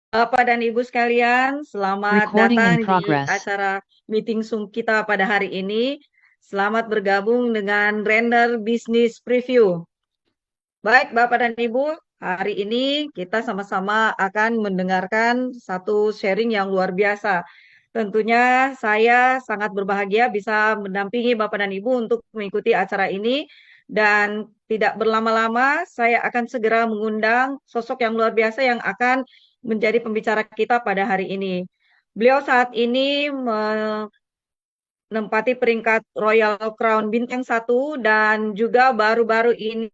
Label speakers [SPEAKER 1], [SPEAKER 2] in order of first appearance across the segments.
[SPEAKER 1] Bapak dan Ibu sekalian, selamat
[SPEAKER 2] Recording in
[SPEAKER 1] datang di
[SPEAKER 2] progress.
[SPEAKER 1] acara meeting Zoom kita pada hari ini. Selamat bergabung dengan Render Business Preview. Baik, Bapak dan Ibu, hari ini kita sama-sama akan mendengarkan satu sharing yang luar biasa. Tentunya saya sangat berbahagia bisa mendampingi Bapak dan Ibu untuk mengikuti acara ini. Dan tidak berlama-lama, saya akan segera mengundang sosok yang luar biasa yang akan menjadi pembicara kita pada hari ini. Beliau saat ini menempati peringkat Royal Crown Bintang satu dan juga baru-baru ini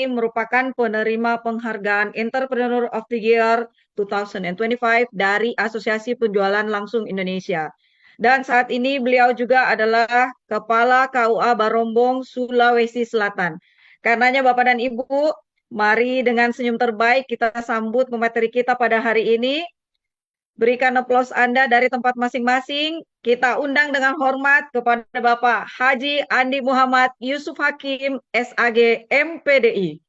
[SPEAKER 1] merupakan penerima penghargaan Entrepreneur of the Year 2025 dari Asosiasi Penjualan Langsung Indonesia. Dan saat ini beliau juga adalah Kepala KUA Barombong, Sulawesi Selatan. Karenanya Bapak dan Ibu, mari dengan senyum terbaik kita sambut pemateri kita pada hari ini. Berikan aplaus Anda dari tempat masing-masing. Kita undang dengan hormat kepada Bapak Haji Andi Muhammad Yusuf Hakim, SAG, MPDI.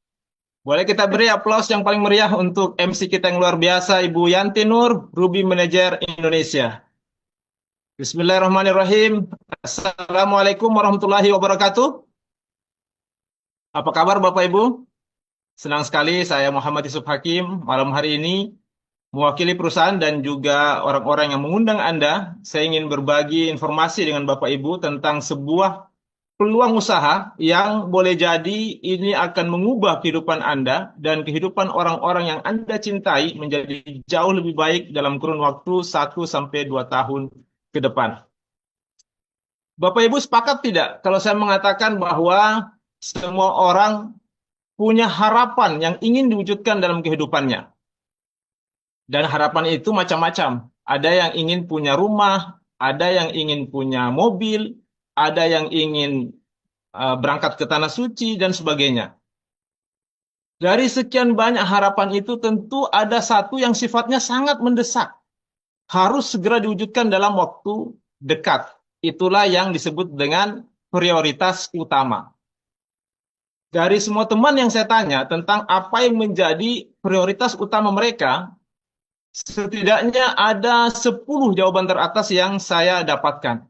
[SPEAKER 3] Boleh kita beri aplaus yang paling meriah untuk MC kita yang luar biasa, Ibu Yanti Nur, Ruby Manager Indonesia. Bismillahirrahmanirrahim. Assalamualaikum warahmatullahi wabarakatuh. Apa kabar Bapak Ibu? Senang sekali saya Muhammad Yusuf Hakim malam hari ini mewakili perusahaan dan juga orang-orang yang mengundang Anda. Saya ingin berbagi informasi dengan Bapak Ibu tentang sebuah peluang usaha yang boleh jadi ini akan mengubah kehidupan Anda dan kehidupan orang-orang yang Anda cintai menjadi jauh lebih baik dalam kurun waktu 1 sampai 2 tahun ke depan. Bapak Ibu sepakat tidak kalau saya mengatakan bahwa semua orang punya harapan yang ingin diwujudkan dalam kehidupannya. Dan harapan itu macam-macam. Ada yang ingin punya rumah, ada yang ingin punya mobil, ada yang ingin berangkat ke tanah suci, dan sebagainya. Dari sekian banyak harapan itu tentu ada satu yang sifatnya sangat mendesak. Harus segera diwujudkan dalam waktu dekat. Itulah yang disebut dengan prioritas utama. Dari semua teman yang saya tanya tentang apa yang menjadi prioritas utama mereka, setidaknya ada 10 jawaban teratas yang saya dapatkan.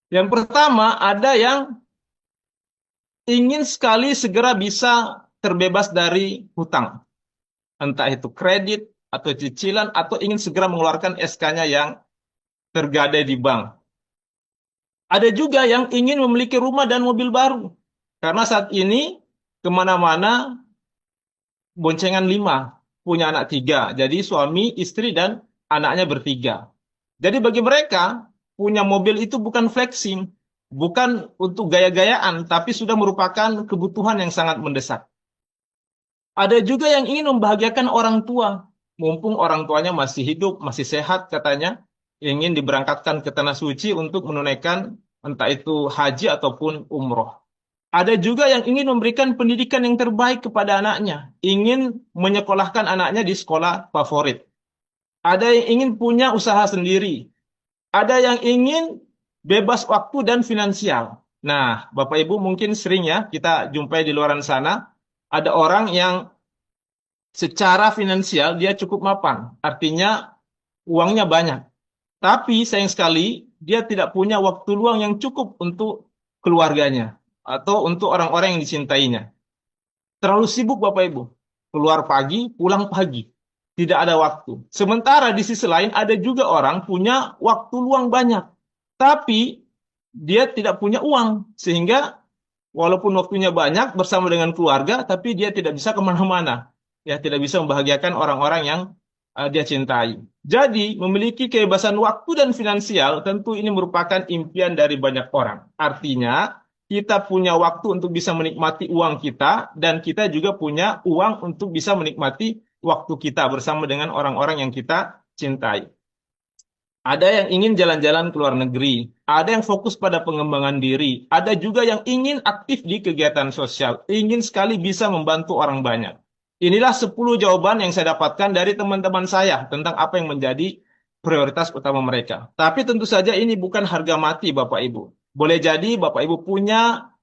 [SPEAKER 3] Yang pertama, ada yang ingin sekali segera bisa terbebas dari hutang. Entah itu kredit atau cicilan atau ingin segera mengeluarkan SK-nya yang tergadai di bank. Ada juga yang ingin memiliki rumah dan mobil baru. Karena saat ini kemana-mana boncengan 5, punya anak 3. Jadi suami, istri, dan anaknya bertiga. Jadi bagi mereka, punya mobil itu bukan flexing, bukan untuk gaya-gayaan, tapi sudah merupakan kebutuhan yang sangat mendesak. Ada juga yang ingin membahagiakan orang tua. Mumpung orang tuanya masih hidup, masih sehat katanya, ingin diberangkatkan ke tanah suci untuk menunaikan entah itu haji ataupun umroh. Ada juga yang ingin memberikan pendidikan yang terbaik kepada anaknya, ingin menyekolahkan anaknya di sekolah favorit. Ada yang ingin punya usaha sendiri, ada yang ingin bebas waktu dan finansial. Nah, Bapak Ibu mungkin sering ya kita jumpai di luaran sana, ada orang yang secara finansial dia cukup mapan, artinya uangnya banyak. Tapi sayang sekali dia tidak punya waktu luang yang cukup untuk keluarganya atau untuk orang-orang yang dicintainya. Terlalu sibuk Bapak Ibu. Keluar pagi, pulang pagi. Tidak ada waktu. Sementara di sisi lain ada juga orang punya waktu luang banyak. Tapi dia tidak punya uang. Sehingga walaupun waktunya banyak bersama dengan keluarga, tapi dia tidak bisa kemana-mana. Ya, tidak bisa membahagiakan orang-orang yang dia cintai. Jadi, memiliki kebebasan waktu dan finansial tentu ini merupakan impian dari banyak orang. Artinya, kita punya waktu untuk bisa menikmati uang kita, dan kita juga punya uang untuk bisa menikmati waktu kita bersama dengan orang-orang yang kita cintai. Ada yang ingin jalan-jalan ke luar negeri, ada yang fokus pada pengembangan diri, ada juga yang ingin aktif di kegiatan sosial, ingin sekali bisa membantu orang banyak. Inilah 10 jawaban yang saya dapatkan dari teman-teman saya tentang apa yang menjadi prioritas utama mereka. Tapi tentu saja ini bukan harga mati Bapak Ibu. Boleh jadi Bapak Ibu punya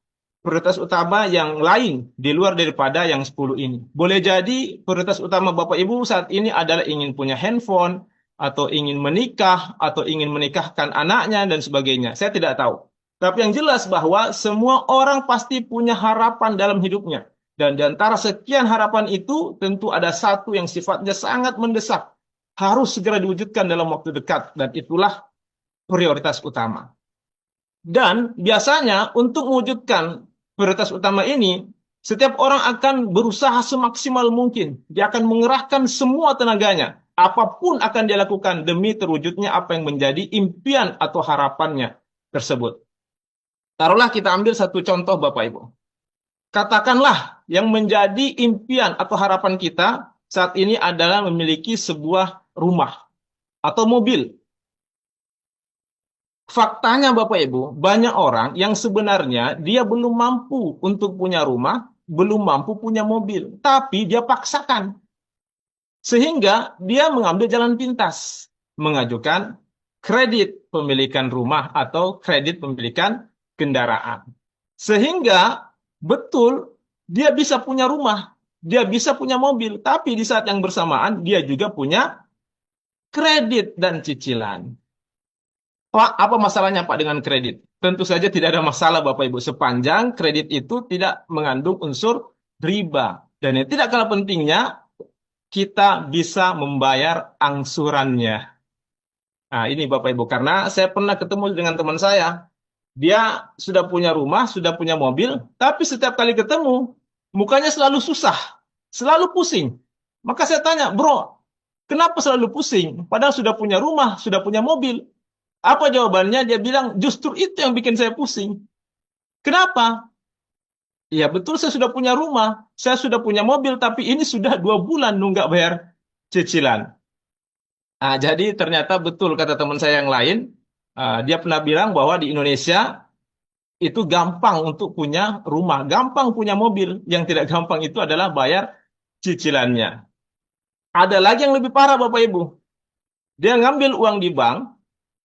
[SPEAKER 3] prioritas utama yang lain di luar daripada yang 10 ini. Boleh jadi prioritas utama Bapak Ibu saat ini adalah ingin punya handphone, atau ingin menikah, atau ingin menikahkan anaknya, dan sebagainya. Saya tidak tahu. Tapi yang jelas bahwa semua orang pasti punya harapan dalam hidupnya. Dan di antara sekian harapan itu, tentu ada satu yang sifatnya sangat mendesak. Harus segera diwujudkan dalam waktu dekat. Dan itulah prioritas utama. Dan biasanya untuk mewujudkan prioritas utama ini, setiap orang akan berusaha semaksimal mungkin. Dia akan mengerahkan semua tenaganya. Apapun akan dia lakukan demi terwujudnya apa yang menjadi impian atau harapannya tersebut. Taruhlah kita ambil satu contoh Bapak Ibu. Katakanlah yang menjadi impian atau harapan kita saat ini adalah memiliki sebuah rumah atau mobil. Faktanya Bapak Ibu, banyak orang yang sebenarnya dia belum mampu untuk punya rumah, belum mampu punya mobil, tapi dia paksakan. Sehingga dia mengambil jalan pintas, mengajukan kredit pemilikan rumah atau kredit pemilikan kendaraan. Sehingga betul dia bisa punya rumah, dia bisa punya mobil, tapi di saat yang bersamaan dia juga punya kredit dan cicilan. Pak, apa masalahnya Pak dengan kredit? Tentu saja tidak ada masalah Bapak Ibu sepanjang kredit itu tidak mengandung unsur riba. Dan yang tidak kalah pentingnya, kita bisa membayar angsurannya. Nah, ini Bapak Ibu, karena saya pernah ketemu dengan teman saya. Dia sudah punya rumah, sudah punya mobil, tapi setiap kali ketemu, mukanya selalu susah, selalu pusing. Maka saya tanya, bro, kenapa selalu pusing? Padahal sudah punya rumah, sudah punya mobil. Apa jawabannya? Dia bilang, justru itu yang bikin saya pusing. Kenapa? Ya betul, saya sudah punya rumah, saya sudah punya mobil, tapi ini sudah 2 bulan nunggak bayar cicilan. Nah, jadi ternyata betul kata teman saya yang lain, dia pernah bilang bahwa di Indonesia itu gampang untuk punya rumah, gampang punya mobil. Yang tidak gampang itu adalah bayar cicilannya. Ada lagi yang lebih parah Bapak Ibu. Dia ngambil uang di bank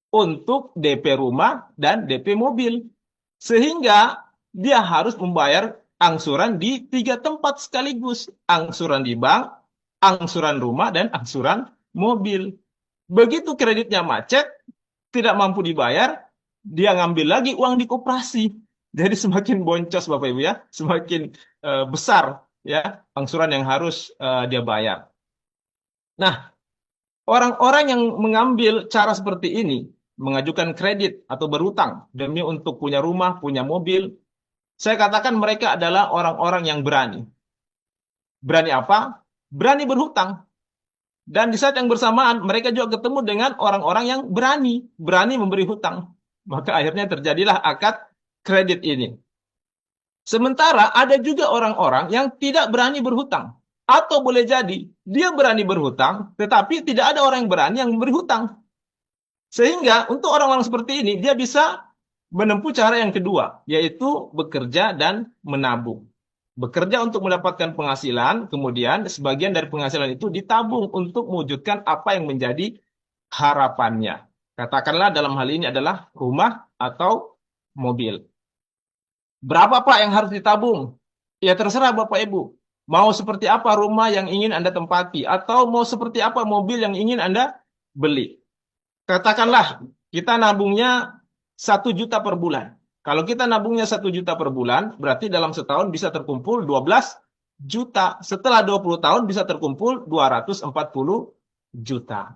[SPEAKER 3] untuk DP rumah dan DP mobil. Sehingga dia harus membayar angsuran di 3 tempat sekaligus. Angsuran di bank, angsuran rumah, dan angsuran mobil. Begitu kreditnya macet, tidak mampu dibayar, dia ngambil lagi uang di koperasi. Jadi semakin boncos Bapak Ibu ya, semakin besar ya angsuran yang harus dia bayar. Nah, orang-orang yang mengambil cara seperti ini, mengajukan kredit atau berutang demi untuk punya rumah, punya mobil, saya katakan mereka adalah orang-orang yang berani. Berani apa? Berani berhutang. Dan di saat yang bersamaan, mereka juga ketemu dengan orang-orang yang berani, berani memberi hutang. Maka akhirnya terjadilah akad kredit ini. Sementara ada juga orang-orang yang tidak berani berhutang. Atau boleh jadi, dia berani berhutang, tetapi tidak ada orang yang berani yang memberi hutang. Sehingga untuk orang-orang seperti ini, dia bisa menempuh cara yang kedua, yaitu bekerja dan menabung. Bekerja untuk mendapatkan penghasilan, kemudian sebagian dari penghasilan itu ditabung untuk mewujudkan apa yang menjadi harapannya. Katakanlah dalam hal ini adalah rumah atau mobil. Berapa Pak yang harus ditabung? Ya terserah Bapak Ibu. Mau seperti apa rumah yang ingin Anda tempati, atau mau seperti apa mobil yang ingin Anda beli. Katakanlah kita nabungnya 1 juta per bulan. Kalau kita nabungnya 1 juta per bulan, berarti dalam setahun bisa terkumpul 12 juta. Setelah 20 tahun bisa terkumpul 240 juta.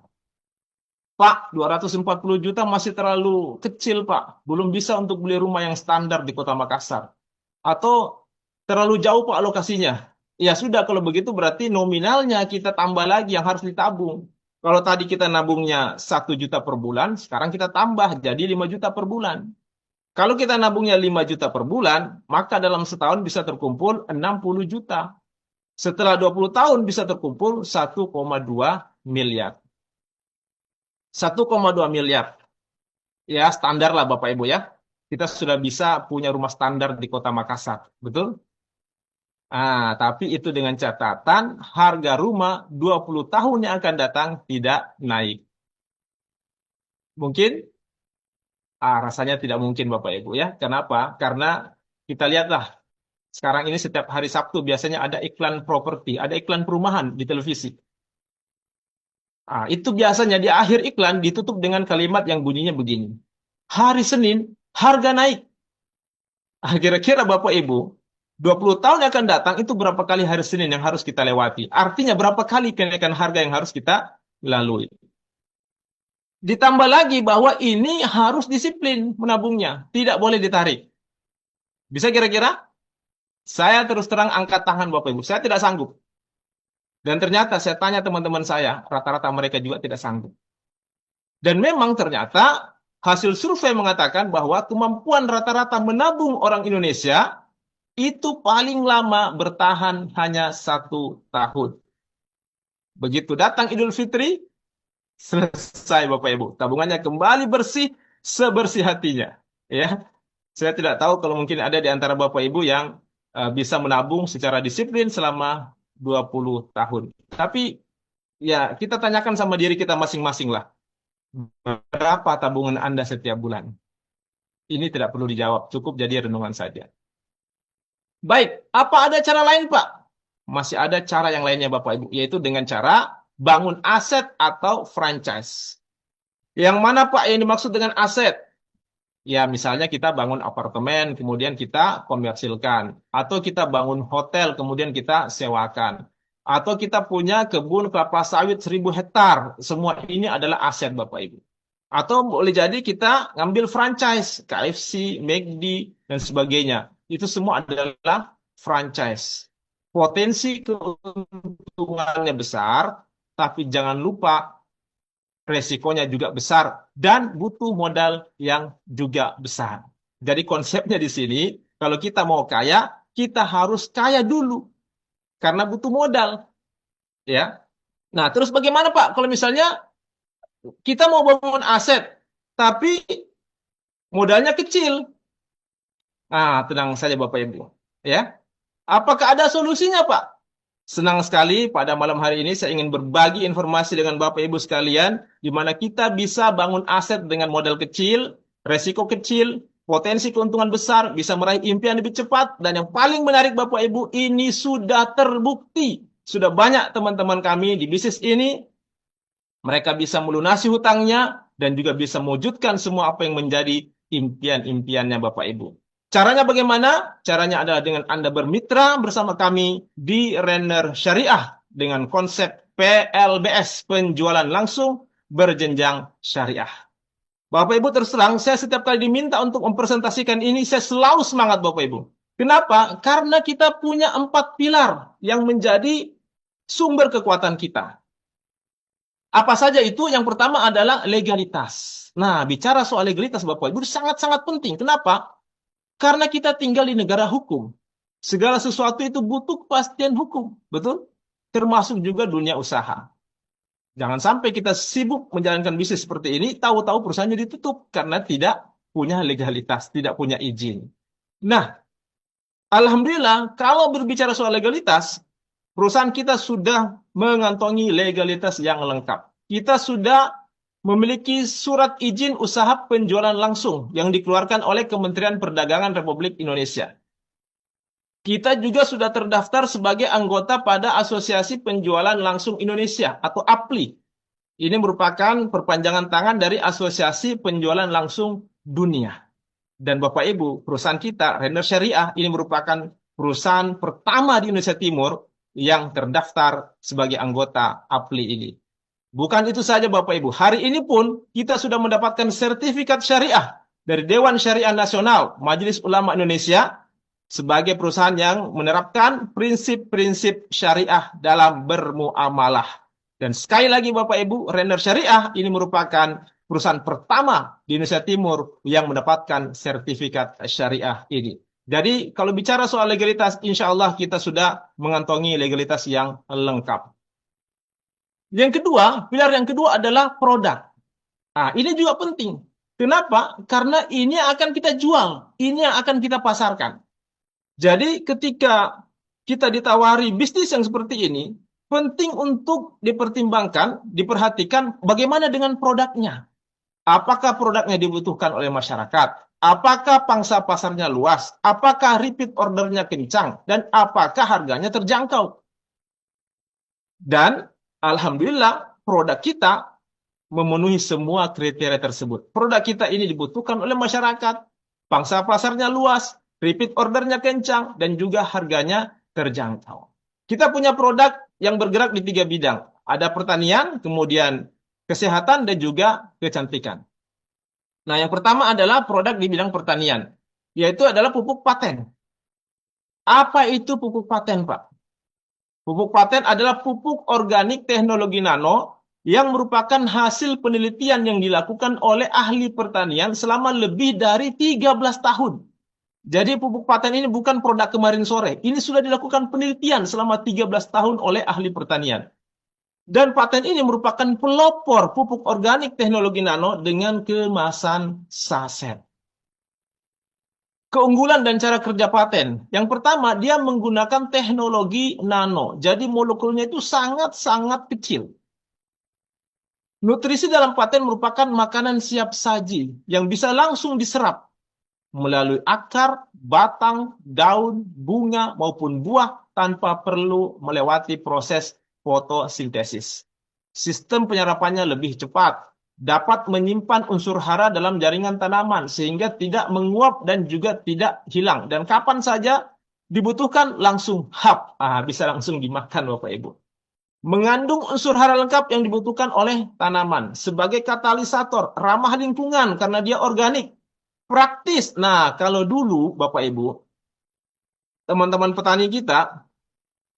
[SPEAKER 3] Pak, 240 juta masih terlalu kecil, Pak. Belum bisa untuk beli rumah yang standar di Kota Makassar. Atau terlalu jauh, Pak, lokasinya. Ya sudah, kalau begitu berarti nominalnya kita tambah lagi yang harus ditabung. Kalau tadi kita nabungnya 1 juta per bulan, sekarang kita tambah jadi 5 juta per bulan. Kalau kita nabungnya 5 juta per bulan, maka dalam setahun bisa terkumpul 60 juta. Setelah 20 tahun bisa terkumpul 1,2 miliar. 1,2 miliar. Ya, standar lah Bapak Ibu ya. Kita sudah bisa punya rumah standar di Kota Makassar. Betul? Tapi itu dengan catatan harga rumah 20 tahun yang akan datang tidak naik. Mungkin? Rasanya tidak mungkin Bapak Ibu ya. Kenapa? Karena Kita lihatlah, sekarang ini setiap hari Sabtu biasanya ada iklan properti, ada iklan perumahan di televisi. Ah, itu biasanya di akhir iklan ditutup dengan kalimat yang bunyinya begini. Hari Senin, harga naik. Ah, kira-kira Bapak Ibu, 20 tahun yang akan datang itu berapa kali hari Senin yang harus kita lewati? Artinya berapa kali kenaikan harga yang harus kita lalui? Ditambah lagi bahwa ini harus disiplin menabungnya, tidak boleh ditarik. Bisa kira-kira? Saya terus terang angkat tangan Bapak Ibu, saya tidak sanggup. Dan ternyata saya tanya teman-teman saya, rata-rata mereka juga tidak sanggup. Dan memang ternyata hasil survei mengatakan bahwa kemampuan rata-rata menabung orang Indonesia itu paling lama bertahan hanya 1 tahun. Begitu datang Idul Fitri, selesai Bapak Ibu. Tabungannya kembali bersih, sebersih hatinya. Ya, saya tidak tahu kalau mungkin ada di antara Bapak Ibu yang bisa menabung secara disiplin selama 20 tahun. Tapi ya kita tanyakan sama diri kita masing-masing lah. Berapa tabungan Anda setiap bulan? Ini tidak perlu dijawab, cukup jadi renungan saja. Baik, apa ada cara lain, Pak? Masih ada cara yang lainnya, Bapak Ibu, yaitu dengan cara bangun aset atau franchise. Yang mana, Pak, yang dimaksud dengan aset? Ya, misalnya kita bangun apartemen, kemudian kita komersilkan. Atau kita bangun hotel, kemudian kita sewakan. Atau kita punya kebun kelapa sawit 1.000 hektar. Semua ini adalah aset, Bapak Ibu. Atau boleh jadi kita ngambil franchise, KFC, McD, dan sebagainya. Itu semua adalah franchise. Potensi keuntungannya besar, tapi jangan lupa resikonya juga besar dan butuh modal yang juga besar. Jadi konsepnya di sini, kalau kita mau kaya, kita harus kaya dulu karena butuh modal, ya. Nah, terus bagaimana Pak kalau misalnya kita mau bangun aset tapi modalnya kecil? Nah, tenang saja Bapak Ibu, ya. Apakah ada solusinya, Pak? Senang sekali pada malam hari ini saya ingin berbagi informasi dengan Bapak Ibu sekalian di mana kita bisa bangun aset dengan modal kecil, resiko kecil, potensi keuntungan besar, bisa meraih impian lebih cepat dan yang paling menarik Bapak Ibu ini sudah terbukti. Sudah banyak teman-teman kami di bisnis ini mereka bisa melunasi hutangnya dan juga bisa mewujudkan semua apa yang menjadi impian-impiannya Bapak Ibu. Caranya bagaimana? Caranya adalah dengan Anda bermitra bersama kami di Renner Syariah dengan konsep PLBS, penjualan langsung berjenjang syariah. Bapak Ibu terus terang, saya setiap kali diminta untuk mempresentasikan ini, saya selalu semangat Bapak Ibu. Kenapa? Karena kita punya 4 pilar yang menjadi sumber kekuatan kita. Apa saja itu? Yang pertama adalah legalitas. Nah, bicara soal legalitas Bapak Ibu sangat-sangat penting. Kenapa? Karena kita tinggal di negara hukum. Segala sesuatu itu butuh kepastian hukum. Betul? Termasuk juga dunia usaha. Jangan sampai kita sibuk menjalankan bisnis seperti ini, tahu-tahu perusahaannya ditutup karena tidak punya legalitas, tidak punya izin. Nah, alhamdulillah, kalau berbicara soal legalitas, perusahaan kita sudah mengantongi legalitas yang lengkap. Kita sudah memiliki surat izin usaha penjualan langsung yang dikeluarkan oleh Kementerian Perdagangan Republik Indonesia. Kita juga sudah terdaftar sebagai anggota pada Asosiasi Penjualan Langsung Indonesia atau APLI. Ini merupakan perpanjangan tangan dari Asosiasi Penjualan Langsung Dunia. Dan Bapak Ibu, perusahaan kita, Renner Syariah, ini merupakan perusahaan pertama di Indonesia Timur yang terdaftar sebagai anggota APLI ini. Bukan itu saja Bapak Ibu, hari ini pun kita sudah mendapatkan sertifikat syariah dari Dewan Syariah Nasional Majelis Ulama Indonesia sebagai perusahaan yang menerapkan prinsip-prinsip syariah dalam bermuamalah. Dan sekali lagi Bapak Ibu, Renner Syariah ini merupakan perusahaan pertama di Indonesia Timur yang mendapatkan sertifikat syariah ini. Jadi kalau bicara soal legalitas, insya Allah kita sudah mengantongi legalitas yang lengkap. Yang kedua, pilar yang kedua adalah produk. Nah, ini juga penting. Kenapa? Karena ini akan kita jual, ini yang akan kita pasarkan. Jadi ketika kita ditawari bisnis yang seperti ini, penting untuk dipertimbangkan, diperhatikan bagaimana dengan produknya. Apakah produknya dibutuhkan oleh masyarakat? apakah pangsa pasarnya luas, apakah repeat ordernya kencang, dan apakah harganya terjangkau. Dan alhamdulillah produk kita memenuhi semua kriteria tersebut. Produk kita ini dibutuhkan oleh masyarakat, pangsa pasarnya luas, repeat ordernya kencang, dan juga harganya terjangkau. Kita punya produk yang bergerak di 3 bidang. Ada pertanian, kemudian kesehatan, dan juga kecantikan. Nah, yang pertama adalah produk di bidang pertanian, yaitu adalah pupuk paten. Apa itu pupuk paten, Pak? Pupuk paten adalah pupuk organik teknologi nano yang merupakan hasil penelitian yang dilakukan oleh ahli pertanian selama lebih dari 13 tahun. Jadi pupuk paten ini bukan produk kemarin sore. Ini sudah dilakukan penelitian selama 13 tahun oleh ahli pertanian. Dan paten ini merupakan pelopor pupuk organik teknologi nano dengan kemasan saset. Keunggulan dan cara kerja paten. Yang pertama, dia menggunakan teknologi nano. Jadi molekulnya itu sangat-sangat kecil. Nutrisi dalam paten merupakan makanan siap saji yang bisa langsung diserap melalui akar, batang, daun, bunga, maupun buah tanpa perlu melewati proses fotosintesis. Sistem penyerapannya lebih cepat, dapat menyimpan unsur hara dalam jaringan tanaman sehingga tidak menguap dan juga tidak hilang. Dan kapan saja dibutuhkan langsung bisa langsung dimakan Bapak Ibu. Mengandung unsur hara lengkap yang dibutuhkan oleh tanaman sebagai katalisator, ramah lingkungan karena dia organik, praktis. Nah, kalau dulu Bapak Ibu, teman-teman petani kita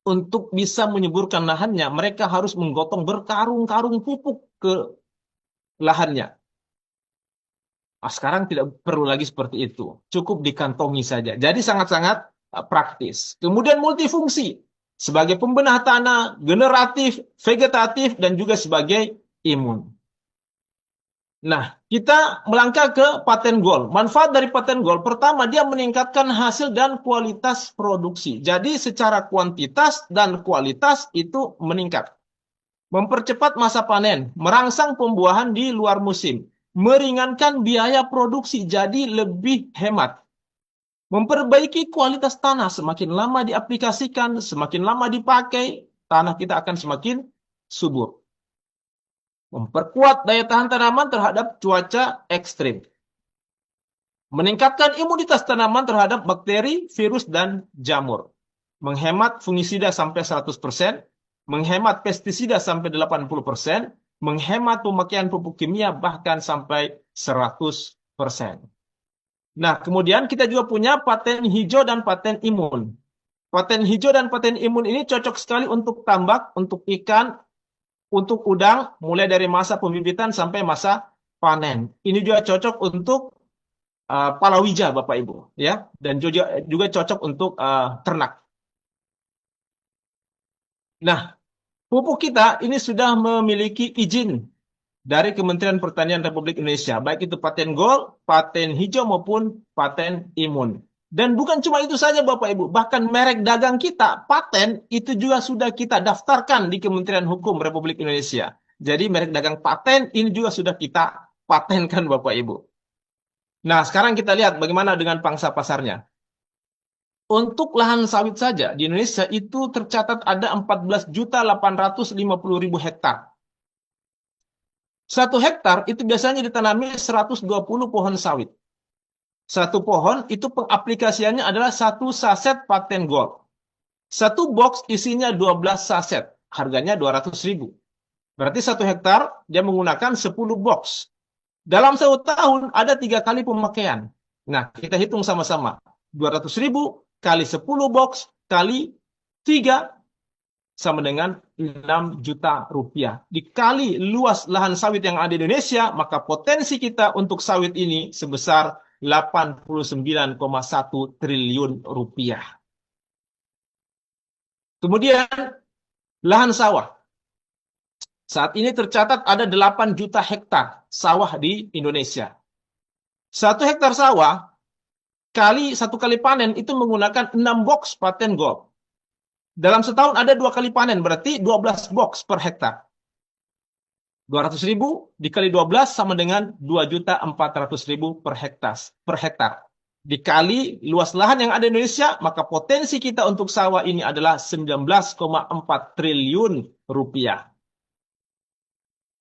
[SPEAKER 3] untuk bisa menyuburkan lahannya, mereka harus menggotong berkarung-karung pupuk ke lahannya. Sekarang tidak perlu lagi seperti itu. Cukup dikantongi saja. Jadi sangat-sangat praktis. Kemudian multifungsi. Sebagai pembenah tanah, generatif, vegetatif, dan juga sebagai imun. Nah, kita melangkah ke paten gold. Manfaat dari paten gold, pertama dia meningkatkan hasil dan kualitas produksi. Jadi secara kuantitas dan kualitas itu meningkat. Mempercepat masa panen, merangsang pembuahan di luar musim, meringankan biaya produksi jadi lebih hemat. Memperbaiki kualitas tanah, semakin lama diaplikasikan, semakin lama dipakai, tanah kita akan semakin subur. Memperkuat daya tahan tanaman terhadap cuaca ekstrim. Meningkatkan imunitas tanaman terhadap bakteri, virus, dan jamur. Menghemat fungisida sampai 100%, menghemat pestisida sampai 80%, menghemat pemakaian pupuk kimia bahkan sampai 100%. Nah, kemudian kita juga punya paten hijau dan paten imun. Paten hijau dan paten imun ini cocok sekali untuk tambak, untuk ikan, untuk udang, mulai dari masa pembibitan sampai masa panen. Ini juga cocok untuk palawija, Bapak Ibu, ya, dan juga cocok untuk ternak. Nah, pupuk kita ini sudah memiliki izin dari Kementerian Pertanian Republik Indonesia, baik itu paten gold, paten hijau maupun paten imun. Dan bukan cuma itu saja Bapak Ibu, bahkan merek dagang kita, paten itu juga sudah kita daftarkan di Kementerian Hukum Republik Indonesia. Jadi merek dagang paten ini juga sudah kita patenkan Bapak Ibu. Nah, sekarang kita lihat bagaimana dengan pangsa pasarnya. Untuk lahan sawit saja di Indonesia itu tercatat ada 14.850.000 hektar. 1 hektar itu biasanya ditanami 120 pohon sawit. 1 pohon itu pengaplikasiannya adalah 1 saset paten gold. 1 box isinya 12 saset, harganya 200.000. Berarti 1 hektar dia menggunakan 10 box. Dalam 1 tahun ada 3 kali pemakaian. Nah, kita hitung sama-sama. 200.000 kali 10 box kali 3 sama dengan 6 juta rupiah. Dikali luas lahan sawit yang ada di Indonesia, maka potensi kita untuk sawit ini sebesar 89,1 triliun rupiah. Kemudian, lahan sawah. Saat ini tercatat ada 8 juta hektar sawah di Indonesia. 1 hektar sawah, 1 kali panen itu menggunakan 6 box paten gold. Dalam setahun ada 2 kali panen, berarti 12 box per hektar. 200.000 dikali 12 sama dengan 2.400.000 per hektar. Dikali luas lahan yang ada di Indonesia, maka potensi kita untuk sawah ini adalah 19,4 triliun rupiah.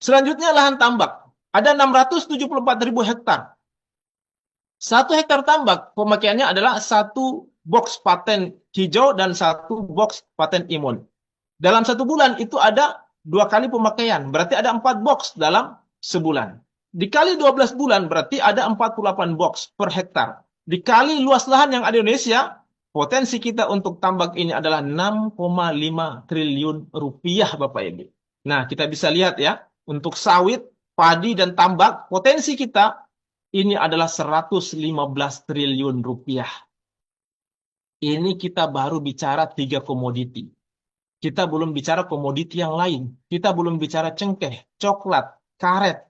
[SPEAKER 3] Selanjutnya lahan tambak. Ada 674.000 hektar. 1 hektar tambak pemakaiannya adalah 1 box paten hijau dan 1 box paten imun. Dalam 1 bulan itu ada 2 kali pemakaian. Berarti ada 4 box dalam sebulan. Dikali 12 bulan berarti ada 48 box per hektar. Dikali luas lahan yang ada di Indonesia, potensi kita untuk tambak ini adalah 6,5 triliun rupiah Bapak Ibu. Nah, kita bisa lihat ya, untuk sawit, padi, dan tambak, potensi kita ini adalah 115 triliun rupiah. Ini kita baru bicara 3 komoditi. Kita belum bicara komoditi yang lain. Kita belum bicara cengkeh, coklat, karet.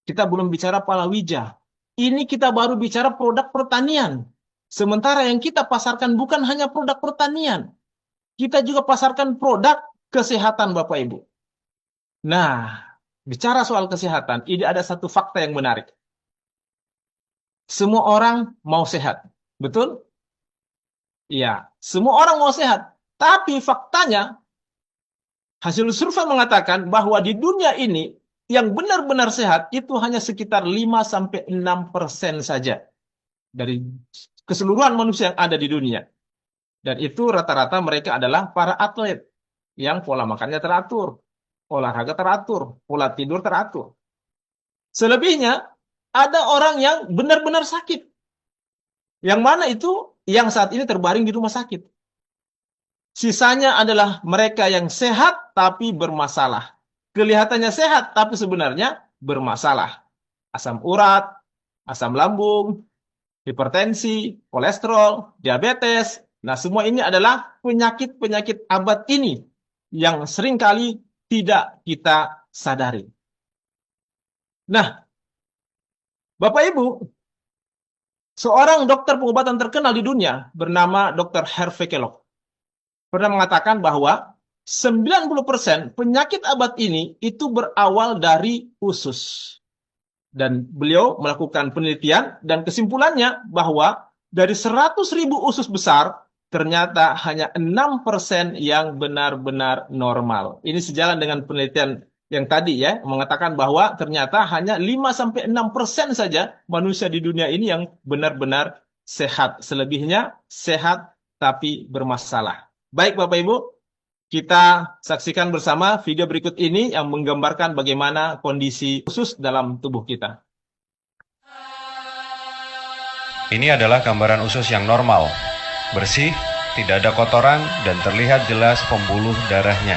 [SPEAKER 3] Kita belum bicara palawija. Ini kita baru bicara produk pertanian. Sementara yang kita pasarkan bukan hanya produk pertanian. Kita juga pasarkan produk kesehatan Bapak Ibu. Nah, bicara soal kesehatan, ini ada satu fakta yang menarik. Semua orang mau sehat. Betul? Iya, semua orang mau sehat. Tapi faktanya, hasil survei mengatakan bahwa di dunia ini, yang benar-benar sehat itu hanya sekitar 5-6% saja dari keseluruhan manusia yang ada di dunia. Dan itu rata-rata mereka adalah para atlet yang pola makannya teratur, olahraga teratur, pola tidur teratur. Selebihnya, ada orang yang benar-benar sakit. Yang mana itu yang saat ini terbaring di rumah sakit. Sisanya adalah mereka yang sehat tapi bermasalah. Kelihatannya sehat, tapi sebenarnya bermasalah. Asam urat, asam lambung, hipertensi, kolesterol, diabetes. Nah, semua ini adalah penyakit-penyakit abad ini yang seringkali tidak kita sadari. Nah, Bapak Ibu, seorang dokter pengobatan terkenal di dunia bernama Dr. Harvey Kellogg pernah mengatakan bahwa 90% penyakit abad ini itu berawal dari usus. Dan beliau melakukan penelitian dan kesimpulannya bahwa dari 100.000 usus besar, ternyata hanya 6% yang benar-benar normal. Ini sejalan dengan penelitian yang tadi ya, mengatakan bahwa ternyata hanya 5-6% saja manusia di dunia ini yang benar-benar sehat. Selebihnya sehat tapi bermasalah. Baik Bapak Ibu, kita saksikan bersama video berikut ini yang menggambarkan bagaimana kondisi usus dalam tubuh kita.
[SPEAKER 2] Ini adalah gambaran usus yang normal, bersih, tidak ada kotoran, dan terlihat jelas pembuluh darahnya.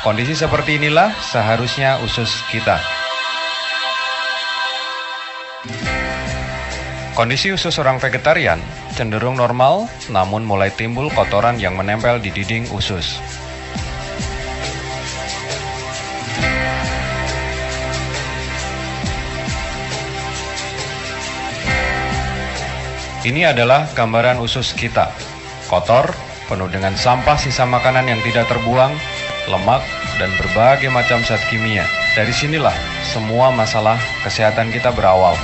[SPEAKER 2] Kondisi seperti inilah seharusnya usus kita. Kondisi usus orang vegetarian cenderung normal, namun mulai timbul kotoran yang menempel di dinding usus. Ini adalah gambaran usus kita. Kotor, penuh dengan sampah sisa makanan yang tidak terbuang, lemak, dan berbagai macam zat kimia. Dari sinilah semua masalah kesehatan kita berawal.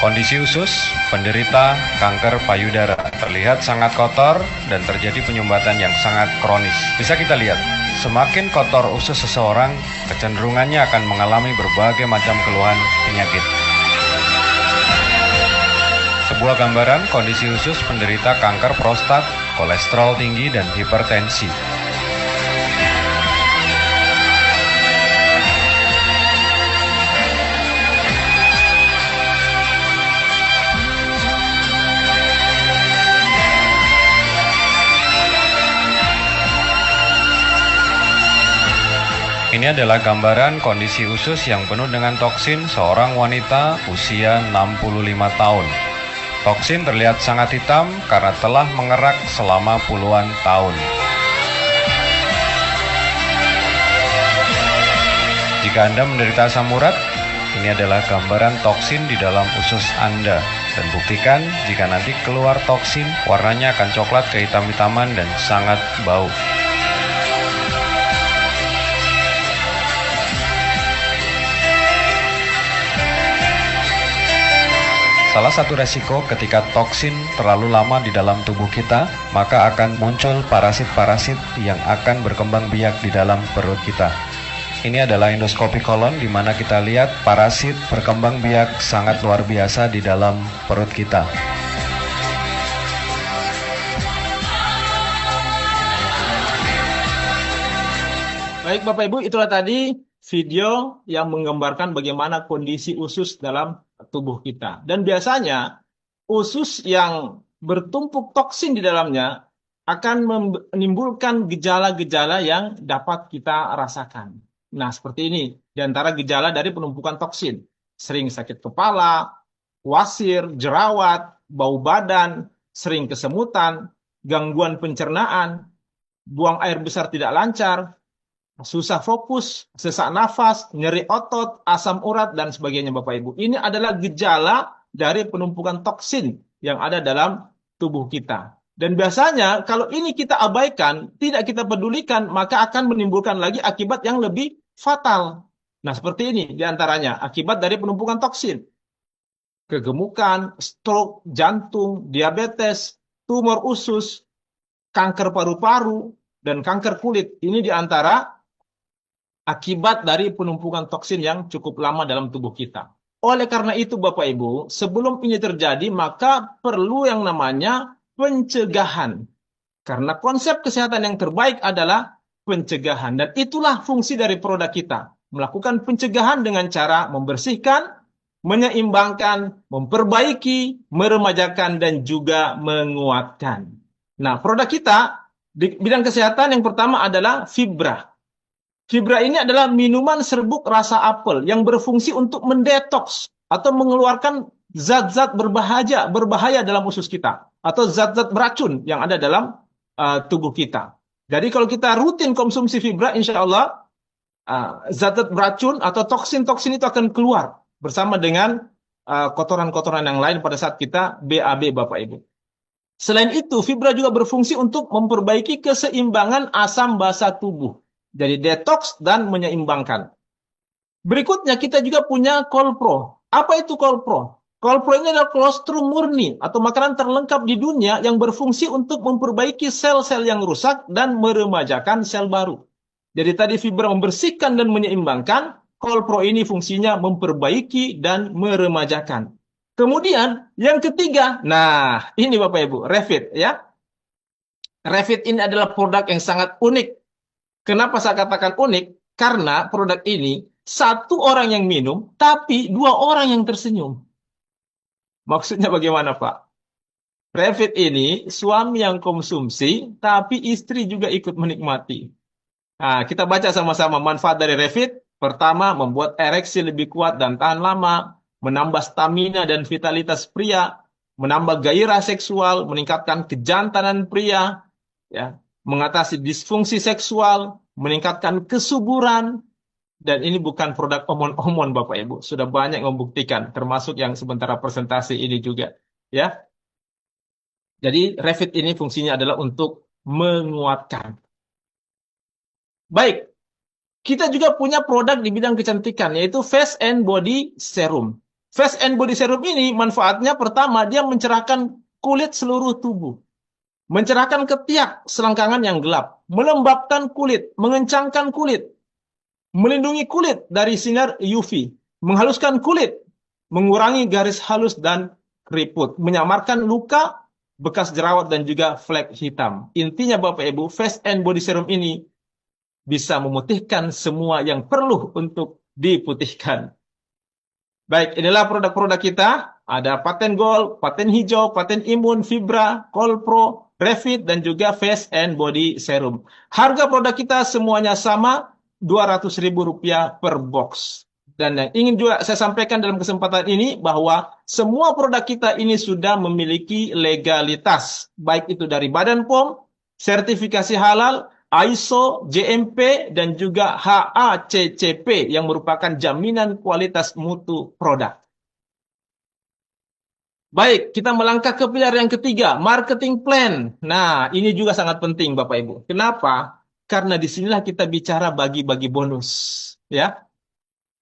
[SPEAKER 2] Kondisi usus penderita kanker payudara terlihat sangat kotor dan terjadi penyumbatan yang sangat kronis. Bisa kita lihat, semakin kotor usus seseorang, kecenderungannya akan mengalami berbagai macam keluhan penyakit. Sebuah gambaran kondisi usus penderita kanker prostat, kolesterol tinggi, dan hipertensi. Ini adalah gambaran kondisi usus yang penuh dengan toksin seorang wanita usia 65 tahun. Toksin terlihat sangat hitam karena telah mengerak selama puluhan tahun. Jika Anda menderita asam urat, ini adalah gambaran toksin di dalam usus Anda. Dan buktikan jika nanti keluar toksin, warnanya akan coklat kehitam-hitaman dan sangat bau. Salah satu resiko ketika toksin terlalu lama di dalam tubuh kita, maka akan muncul parasit-parasit yang akan berkembang biak di dalam perut kita. Ini adalah endoskopi kolon di mana kita lihat parasit berkembang biak sangat luar biasa di dalam perut kita.
[SPEAKER 3] Baik Bapak Ibu, itulah tadi video yang menggambarkan bagaimana kondisi usus dalam tubuh kita. Dan biasanya usus yang bertumpuk toksin di dalamnya akan menimbulkan gejala-gejala yang dapat kita rasakan. Nah, seperti ini di antara gejala dari penumpukan toksin. Sering sakit kepala, wasir, jerawat, bau badan, sering kesemutan, gangguan pencernaan, buang air besar tidak lancar, susah fokus, sesak nafas, nyeri otot, asam urat, dan sebagainya Bapak Ibu. Ini adalah gejala dari penumpukan toksin yang ada dalam tubuh kita. Dan biasanya kalau ini kita abaikan, tidak kita pedulikan, maka akan menimbulkan lagi akibat yang lebih fatal. Nah, seperti ini diantaranya akibat dari penumpukan toksin. Kegemukan, stroke, jantung, diabetes, tumor usus, kanker paru-paru, dan kanker kulit. Ini diantara akibat dari penumpukan toksin yang cukup lama dalam tubuh kita. Oleh karena itu Bapak Ibu, sebelum ini terjadi maka perlu yang namanya pencegahan. Karena konsep kesehatan yang terbaik adalah pencegahan. Dan itulah fungsi dari produk kita. Melakukan pencegahan dengan cara membersihkan, menyeimbangkan, memperbaiki, meremajakan, dan juga menguatkan. Nah, produk kita di bidang kesehatan yang pertama adalah Fibra. Fibra ini adalah minuman serbuk rasa apel yang berfungsi untuk mendetoks atau mengeluarkan zat-zat berbahaya dalam usus kita atau zat-zat beracun yang ada dalam tubuh kita. Jadi kalau kita rutin konsumsi fibra, insya Allah zat-zat beracun atau toksin-toksin itu akan keluar bersama dengan kotoran-kotoran yang lain pada saat kita BAB Bapak Ibu. Selain itu, fibra juga berfungsi untuk memperbaiki keseimbangan asam basa tubuh. Jadi detoks dan menyeimbangkan. Berikutnya kita juga punya Kolpro. Apa itu Kolpro? Kolpro ini adalah kolostrum murni atau makanan terlengkap di dunia yang berfungsi untuk memperbaiki sel-sel yang rusak dan meremajakan sel baru. Jadi tadi fibra membersihkan dan menyeimbangkan, Kolpro ini fungsinya memperbaiki dan meremajakan. Kemudian yang ketiga, nah ini Bapak Ibu, Refit ya. Refit ini adalah produk yang sangat unik. Kenapa saya katakan unik? Karena produk ini satu orang yang minum, tapi dua orang yang tersenyum. Maksudnya bagaimana, Pak? Refit ini suami yang konsumsi, tapi istri juga ikut menikmati. Nah, kita baca sama-sama manfaat dari Refit. Pertama, membuat ereksi lebih kuat dan tahan lama, menambah stamina dan vitalitas pria, menambah gairah seksual, meningkatkan kejantanan pria, ya, mengatasi disfungsi seksual, meningkatkan kesuburan, dan ini bukan produk omon-omon Bapak Ibu, sudah banyak membuktikan, termasuk yang sebentar presentasi ini juga, ya. Jadi Refit ini fungsinya adalah untuk menguatkan. Baik, kita juga punya produk di bidang kecantikan, yaitu Face and Body Serum. Face and Body Serum ini manfaatnya pertama, dia mencerahkan kulit seluruh tubuh. Mencerahkan ketiak selangkangan yang gelap, melembabkan kulit, mengencangkan kulit, melindungi kulit dari sinar UV, menghaluskan kulit, mengurangi garis halus dan keriput, menyamarkan luka, bekas jerawat, dan juga flek hitam. Intinya Bapak Ibu, Face and Body Serum ini bisa memutihkan semua yang perlu untuk diputihkan. Baik, inilah produk-produk kita. Ada paten gold, paten hijau, paten imun, Fibra, Kolpro, Refit, dan juga Face and Body Serum. Harga produk kita semuanya sama, Rp200.000 per box. Dan yang ingin juga saya sampaikan dalam kesempatan ini bahwa semua produk kita ini sudah memiliki legalitas, baik itu dari Badan POM, sertifikasi halal, ISO, JMP, dan juga HACCP yang merupakan jaminan kualitas mutu produk. Baik, kita melangkah ke pilar yang ketiga, marketing plan. Nah, ini juga sangat penting Bapak Ibu. Kenapa? Karena disinilah kita bicara bagi-bagi bonus. Ya,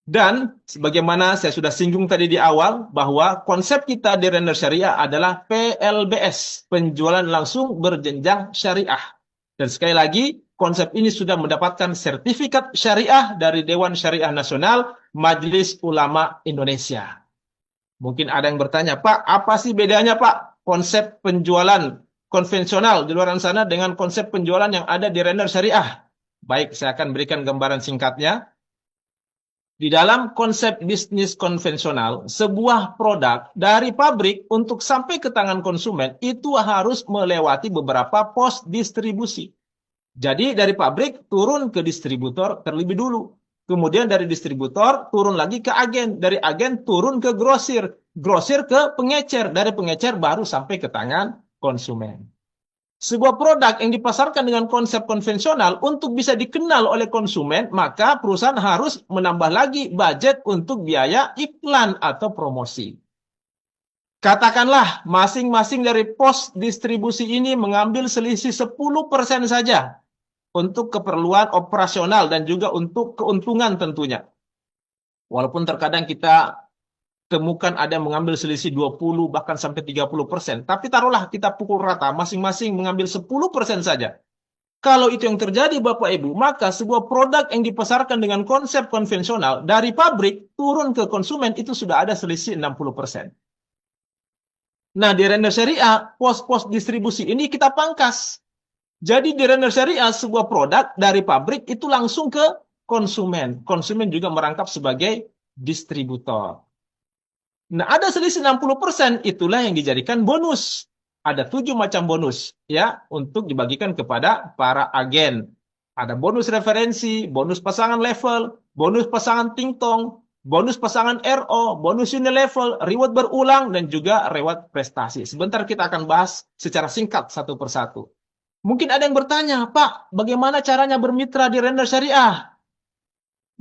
[SPEAKER 3] dan sebagaimana saya sudah singgung tadi di awal, bahwa konsep kita di Render Syariah adalah PLBS, penjualan langsung berjenjang syariah. Dan sekali lagi, konsep ini sudah mendapatkan sertifikat syariah dari Dewan Syariah Nasional Majelis Ulama Indonesia. Mungkin ada yang bertanya, Pak, apa sih bedanya Pak konsep penjualan konvensional di luar sana dengan konsep penjualan yang ada di Render Syariah? Baik, saya akan berikan gambaran singkatnya. Di dalam konsep bisnis konvensional, sebuah produk dari pabrik untuk sampai ke tangan konsumen itu harus melewati beberapa pos distribusi. Jadi dari pabrik turun ke distributor terlebih dulu. Kemudian dari distributor turun lagi ke agen. Dari agen turun ke grosir. Grosir ke pengecer. Dari pengecer baru sampai ke tangan konsumen. Sebuah produk yang dipasarkan dengan konsep konvensional untuk bisa dikenal oleh konsumen, maka perusahaan harus menambah lagi budget untuk biaya iklan atau promosi. Katakanlah masing-masing dari pos distribusi ini mengambil selisih 10% saja untuk keperluan operasional dan juga untuk keuntungan tentunya. Walaupun terkadang kita temukan ada yang mengambil selisih 20 bahkan sampai 30%. Tapi taruhlah kita pukul rata, masing-masing mengambil 10% saja. Kalau itu yang terjadi Bapak Ibu, maka sebuah produk yang dipasarkan dengan konsep konvensional dari pabrik turun ke konsumen itu sudah ada selisih 60%. Nah, di Render Syariah, pos-pos distribusi ini kita pangkas. Jadi di Render Syariah, sebuah produk dari pabrik itu langsung ke konsumen. Konsumen juga merangkap sebagai distributor. Nah, ada selisih 60%, itulah yang dijadikan bonus. Ada 7 macam bonus ya untuk dibagikan kepada para agen. Ada bonus referensi, bonus pasangan level, bonus pasangan tingtong, bonus pasangan RO, bonus unilevel, reward berulang, dan juga reward prestasi. Sebentar kita akan bahas secara singkat satu persatu. Mungkin ada yang bertanya, Pak, bagaimana caranya bermitra di Render Syariah?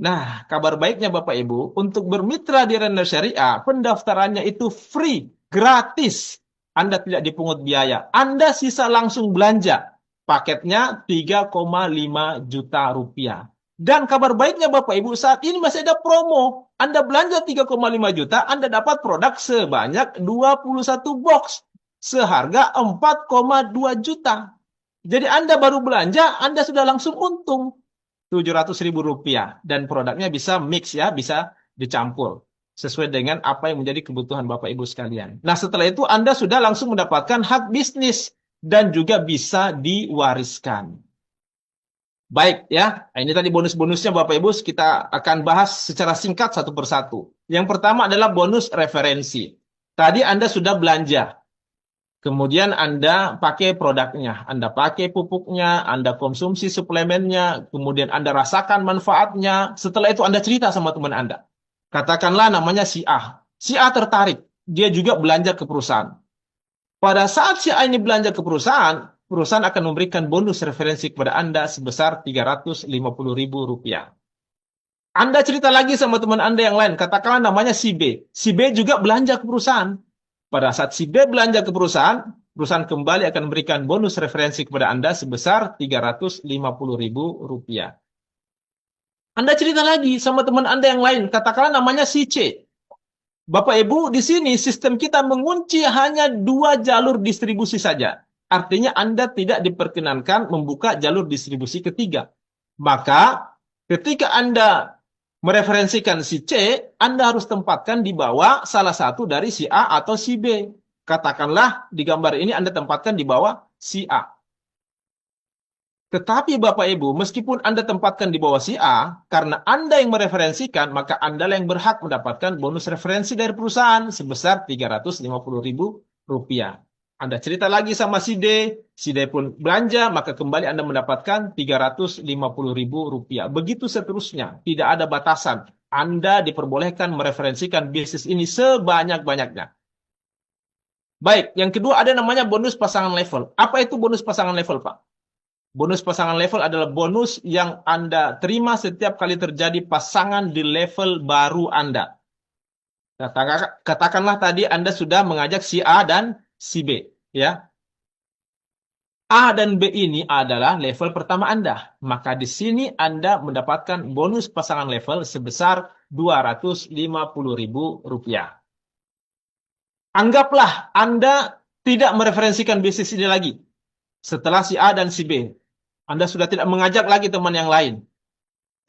[SPEAKER 3] Nah, kabar baiknya Bapak Ibu, untuk bermitra di Render Syariah, pendaftarannya itu free, gratis. Anda tidak dipungut biaya. Anda sisa langsung belanja. Paketnya 3,5 juta rupiah. Dan kabar baiknya Bapak Ibu, saat ini masih ada promo. Anda belanja 3,5 juta, Anda dapat produk sebanyak 21 box. Seharga 4,2 juta. Jadi Anda baru belanja, Anda sudah langsung untung 700.000 rupiah. Dan produknya bisa mix ya, bisa dicampur. Sesuai dengan apa yang menjadi kebutuhan Bapak Ibu sekalian. Nah setelah itu Anda sudah langsung mendapatkan hak bisnis. Dan juga bisa diwariskan. Baik ya, nah, ini tadi bonus-bonusnya Bapak Ibu. Kita akan bahas secara singkat satu persatu. Yang pertama adalah bonus referensi. Tadi Anda sudah belanja. Kemudian Anda pakai produknya, Anda pakai pupuknya, Anda konsumsi suplemennya, kemudian Anda rasakan manfaatnya. Setelah itu Anda cerita sama teman Anda. Katakanlah namanya si A. Si A tertarik, dia juga belanja ke perusahaan. Pada saat si A ini belanja ke perusahaan, perusahaan akan memberikan bonus referensi kepada Anda sebesar 350.000 rupiah. Anda cerita lagi sama teman Anda yang lain, katakanlah namanya si B. Si B juga belanja ke perusahaan. Pada saat si B belanja ke perusahaan, perusahaan kembali akan memberikan bonus referensi kepada Anda sebesar 350.000 rupiah. Anda cerita lagi sama teman Anda yang lain, katakanlah namanya si C. Bapak Ibu, di sini sistem kita mengunci hanya 2 jalur distribusi saja. Artinya Anda tidak diperkenankan membuka jalur distribusi ketiga. Maka ketika Anda mereferensikan si C, Anda harus tempatkan di bawah salah satu dari si A atau si B. Katakanlah di gambar ini Anda tempatkan di bawah si A. Tetapi Bapak Ibu, meskipun Anda tempatkan di bawah si A, karena Anda yang mereferensikan, maka Anda yang berhak mendapatkan bonus referensi dari perusahaan sebesar 350.000 rupiah. Anda cerita lagi sama si D pun belanja, maka kembali Anda mendapatkan 350.000 rupiah. Begitu seterusnya, tidak ada batasan. Anda diperbolehkan mereferensikan bisnis ini sebanyak-banyaknya. Baik, yang kedua ada namanya bonus pasangan level. Apa itu bonus pasangan level, Pak? Bonus pasangan level adalah bonus yang Anda terima setiap kali terjadi pasangan di level baru Anda. Katakanlah tadi Anda sudah mengajak si A dan si B, ya. A dan B ini adalah level pertama Anda. Maka di sini Anda mendapatkan bonus pasangan level sebesar Rp250.000. Anggaplah Anda tidak mereferensikan bisnis ini lagi. Setelah si A dan si B. Anda sudah tidak mengajak lagi teman yang lain.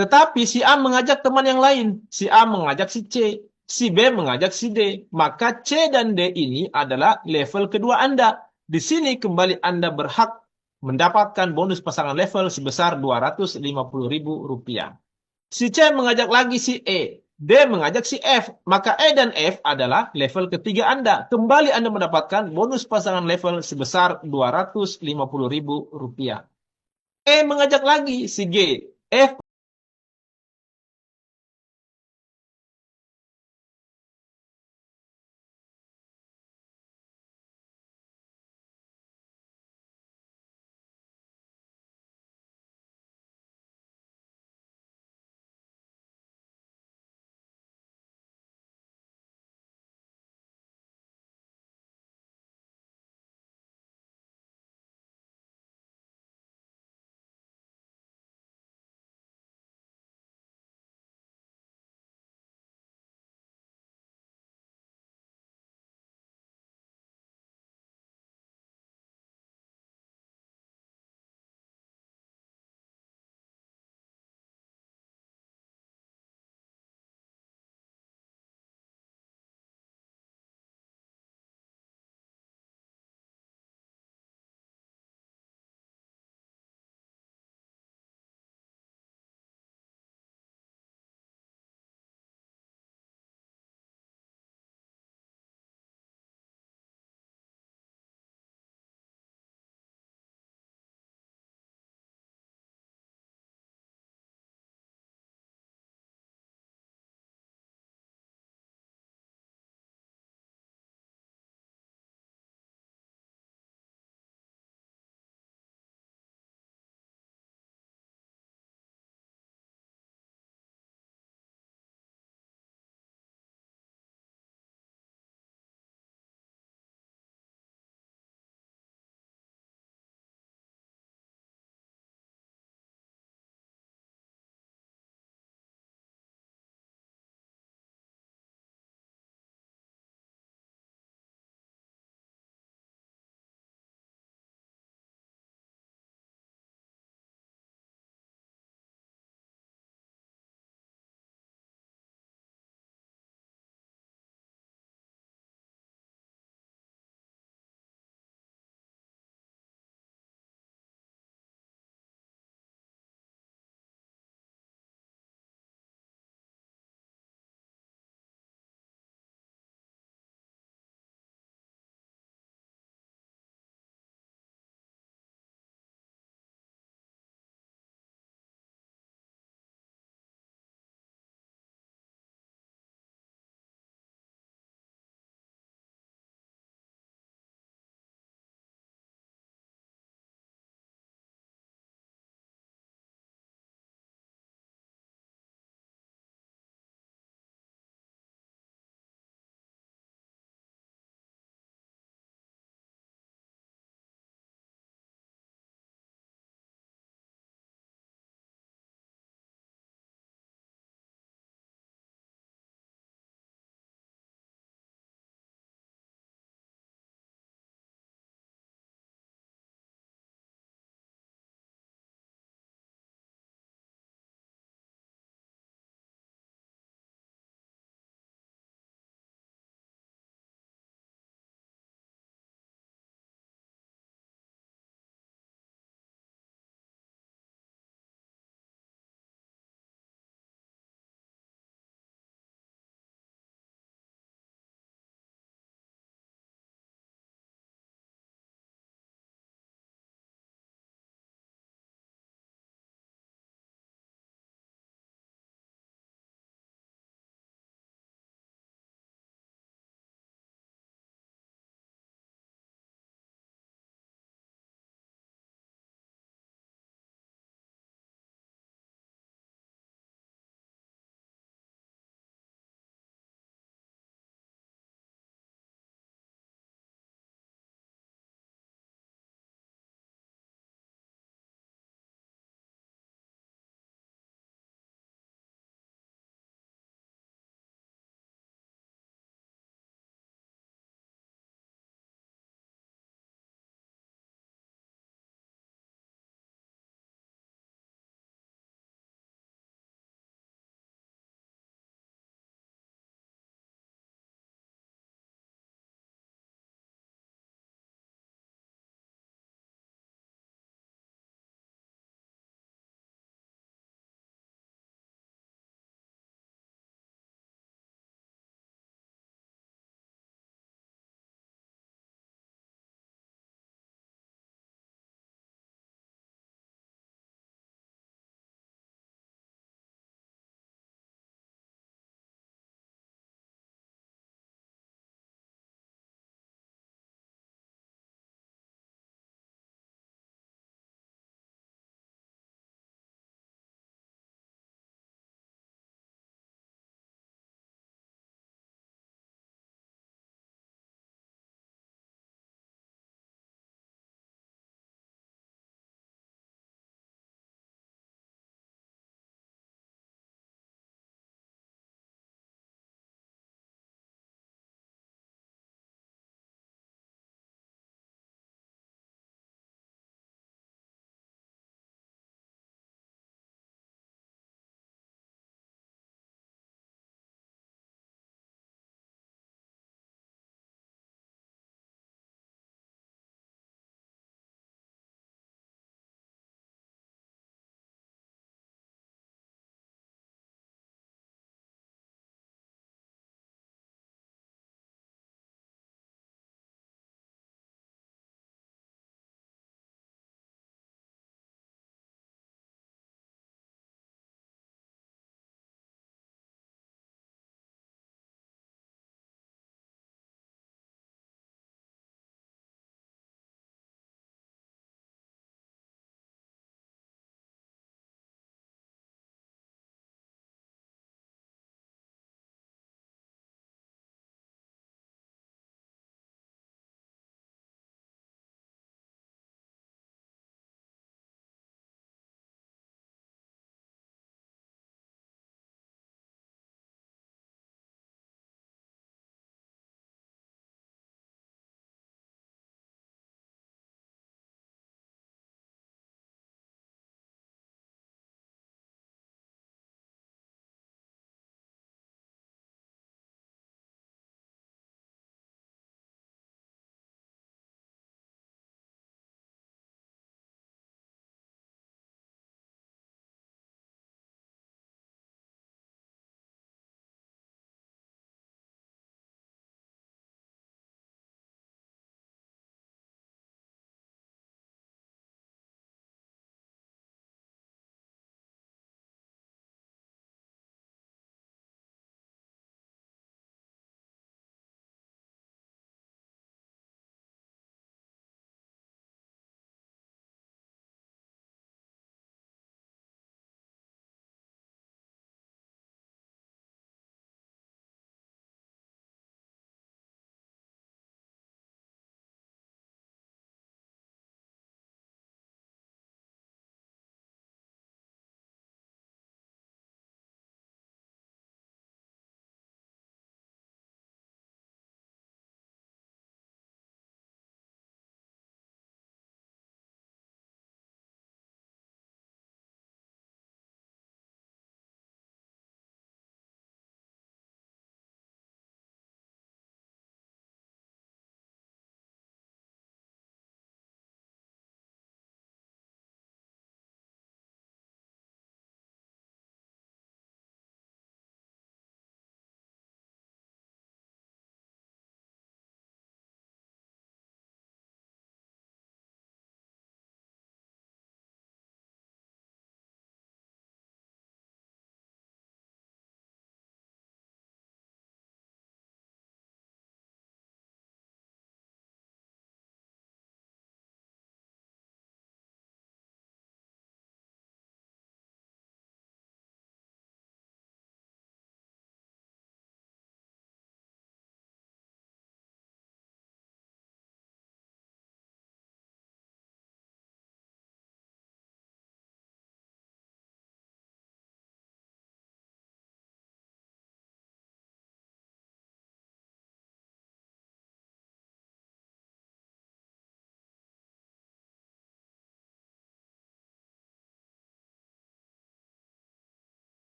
[SPEAKER 3] Tetapi si A mengajak teman yang lain. Si A mengajak si C. Si B mengajak si D. Maka C dan D ini adalah level kedua Anda. Di sini kembali Anda berhak mendapatkan bonus pasangan level sebesar Rp250.000. Si C mengajak lagi si E. D mengajak si F. Maka E dan F adalah level ketiga Anda. Kembali Anda mendapatkan bonus pasangan level sebesar Rp250.000. E mengajak lagi si G. F